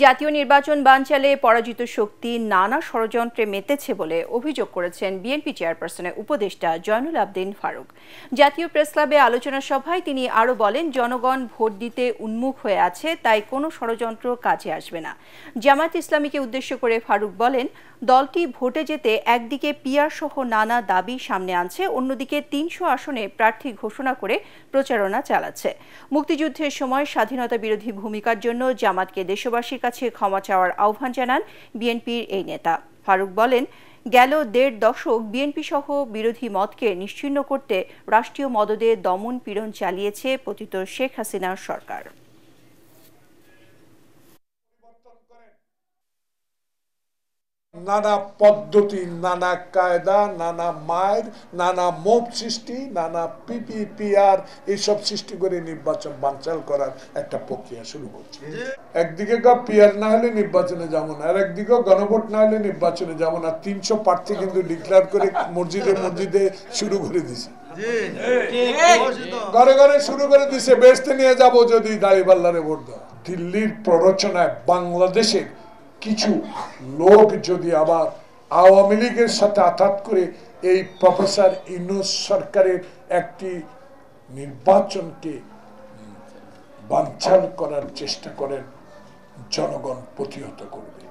জাতীয় নির্বাচন বানচালে পরাজিত শক্তি নানা ষড়যন্ত্রে মেতেছে বলে অভিযোগ করেছেন বিএনপি চেয়ারপারসনের উপদেষ্টা জয়নুল আবদিন ফারুক। জাতীয় প্রেসক্লাবে আলোচনা সভায় তিনি আরও বলেন, জনগণ ভোট দিতে উন্মুখ হয়ে আছে, তাই কোনো ষড়যন্ত্র কাজে আসবে না। জামায়াত ইসলামীকে উদ্দেশ্য করে ফারুক বলেন, দলটি ভোটে যেতে একদিকে পিআর সহ নানা দাবি সামনে আনছে, অন্যদিকে ৩০০ আসনে প্রার্থী ঘোষণা করে প্রচারণা চালাচ্ছে। মুক্তিযুদ্ধের সময় স্বাধীনতা বিরোধী ভূমিকার জন্য জামাতকে দেশবাসীর কাছে ক্ষমা চাওয়ার আহ্বান জানান বিএনপির এই নেতা। ফারুক বলেন, গেল ১.৫ দশক বিএনপি সহ বিরোধী মতকে নিশ্চিহ্ন করতে রাষ্ট্রীয় মদদে দমন পীড়ন চালিয়েছে পতিত শেখ হাসিনার সরকার। নানা পদ্ধতি, নানা কায়দা, নানা মায়ের, নানা মোব সৃষ্টি, নানা পিপিপিআর এইসব সৃষ্টি করে নির্বাচন বানচাল করার একটা প্রক্রিয়া শুরু করছে। একদিকে পিআর না হলে নির্বাচনে যাবো না, আর একদিকে গণভোট না হলে নির্বাচনে যাবো না। ৩০০ প্রার্থী কিন্তু ডিক্লেয়ার করে মসজিদে মসজিদে শুরু করে দিছে, ঘরে ঘরে শুরু করে দিছে। বেহেশতে নিয়ে যাবো যদি দাঁড়িপাল্লারে ভোট দাও। দিল্লির প্ররোচনায় বাংলাদেশের কিছু লোক যদি আবার আওয়ামী লীগের সাথে আঘাত করে এই প্রফেসর ইউনূস সরকারের একটি নির্বাচনকে বানচাল করার চেষ্টা করেন, জনগণ প্রতিহত করবে।